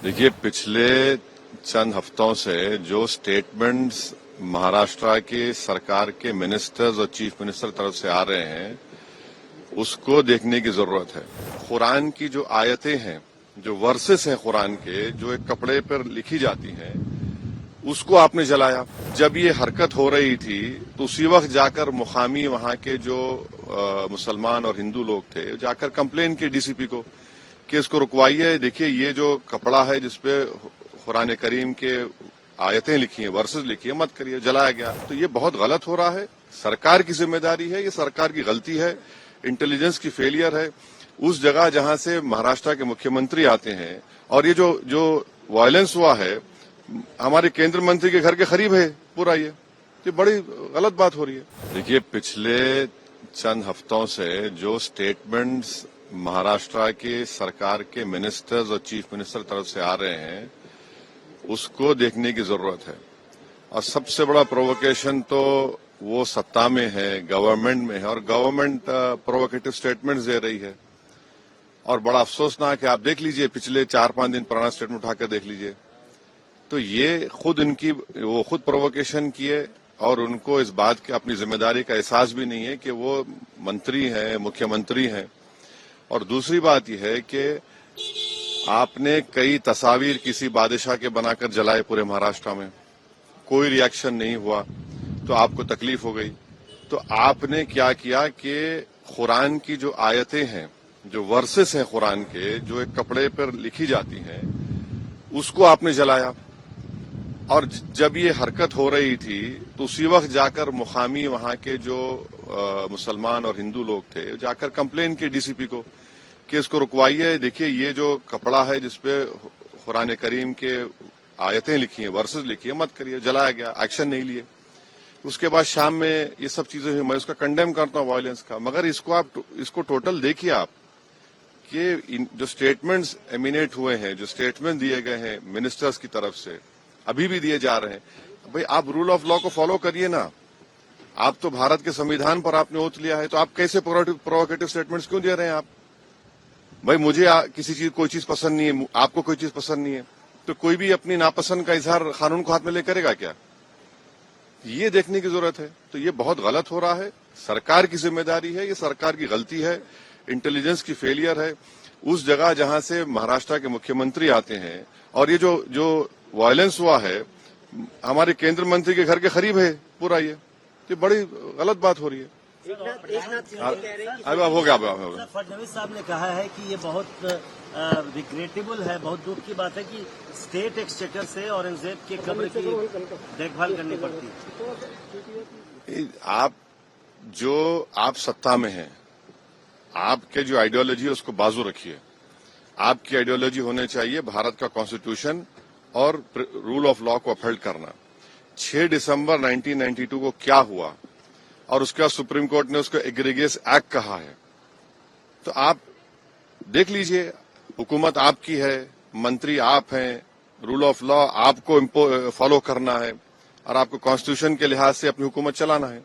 देखिए, पिछले चंद हफ्तों से जो स्टेटमेंट्स महाराष्ट्र के सरकार के मिनिस्टर्स और चीफ मिनिस्टर तरफ से आ रहे हैं उसको देखने की जरूरत है। कुरान की जो आयतें हैं, जो वर्सेस हैं कुरान के, जो एक कपड़े पर लिखी जाती हैं, उसको आपने जलाया। जब ये हरकत हो रही थी तो उसी वक्त जाकर मुकामी वहां के जो मुसलमान और हिंदू लोग थे, जाकर कंप्लेन की डीसीपी को कि इसको रुकवाइए। देखिए, ये जो कपड़ा है जिसपे कुरान करीम के आयतें लिखी हैं, वर्सेस लिखी है, मत करिए। जलाया गया। तो ये बहुत गलत हो रहा है। सरकार की जिम्मेदारी है, ये सरकार की गलती है, इंटेलिजेंस की फेलियर है। उस जगह जहां से महाराष्ट्र के मुख्यमंत्री आते हैं, और ये जो वायलेंस हुआ है हमारे केंद्र मंत्री के घर के करीब है पूरा, ये बड़ी गलत बात हो रही है। देखिए, पिछले चंद हफ्तों से जो स्टेटमेंट्स महाराष्ट्र के सरकार के मिनिस्टर्स और चीफ मिनिस्टर तरफ से आ रहे हैं उसको देखने की जरूरत है। और सबसे बड़ा प्रोवोकेशन तो वो सत्ता में है, गवर्नमेंट में है, और गवर्नमेंट प्रोवोकेटिव स्टेटमेंट्स दे रही है। और बड़ा अफसोसनाक है, आप देख लीजिए, पिछले 4-5 दिन पुराना स्टेटमेंट उठाकर देख लीजिए। तो ये वो खुद प्रोवोकेशन किए, और उनको इस बात की अपनी जिम्मेदारी का एहसास भी नहीं है कि वो मंत्री हैं, मुख्यमंत्री हैं। और दूसरी बात यह है कि आपने कई तस्वीर किसी बादशाह के बनाकर जलाए पूरे महाराष्ट्र में, कोई रिएक्शन नहीं हुआ, तो आपको तकलीफ हो गई। तो आपने क्या किया कि कुरान की जो आयतें हैं, जो वर्सेस हैं कुरान के, जो एक कपड़े पर लिखी जाती हैं, उसको आपने जलाया। और जब ये हरकत हो रही थी तो उसी वक्त जाकर मुकामी वहां के जो मुसलमान और हिंदू लोग थे, जाकर कंप्लेन की डीसीपी को कि इसको रुकवाइए। देखिए, ये जो कपड़ा है जिसपे कुरान करीम के आयतें लिखी हैं, वर्सेस लिखी है, मत करिए। जलाया गया, एक्शन नहीं लिए। उसके बाद शाम में ये सब चीजें हुई। मैं उसका कंडेम करता हूं वायलेंस का, मगर इसको टोटल देखिए आप कि जो स्टेटमेंट्स एमिनेट हुए हैं, जो स्टेटमेंट दिए गए हैं मिनिस्टर्स की तरफ से, अभी भी दिए जा रहे हैं। भाई, आप रूल ऑफ लॉ को फॉलो करिए ना। आप तो भारत के संविधान पर आपने ओथ लिया है, तो आप कैसे प्रोवोकेटिव स्टेटमेंट्स क्यों दे रहे हैं आप? भाई, मुझे कोई चीज पसंद नहीं है, आपको कोई चीज पसंद नहीं है, तो कोई भी अपनी नापसंद का इजहार कानून को हाथ में ले करेगा क्या? ये देखने की जरूरत है। तो ये बहुत गलत हो रहा है। सरकार की जिम्मेदारी है, ये सरकार की गलती है, इंटेलिजेंस की फेलियर है। उस जगह जहां से महाराष्ट्र के मुख्यमंत्री आते हैं, और ये जो वायलेंस हुआ है हमारे केंद्र मंत्री के घर के करीब है पूरा, ये बड़ी गलत बात हो रही है। अब हो गया। फडणवीस साहब ने कहा है कि ये बहुत रिग्रेटेबल है, बहुत दुख की बात है कि स्टेट एक्सचेकर से औरंगजेब के कब्र की देखभाल करनी पड़ती है। आप सत्ता में हैं, आपके जो आइडियोलॉजी है उसको बाजू रखिए। आपकी आइडियोलॉजी होने चाहिए भारत का कॉन्स्टिट्यूशन और रूल ऑफ लॉ को अपहोल्ड करना। 6 दिसंबर 1992 को क्या हुआ, और उसके बाद सुप्रीम कोर्ट ने उसको एग्रीगियस एक्ट कहा है। तो आप देख लीजिए, हुकूमत आपकी है, मंत्री आप हैं, रूल ऑफ लॉ आपको फॉलो करना है, और आपको कॉन्स्टिट्यूशन के लिहाज से अपनी हुकूमत चलाना है।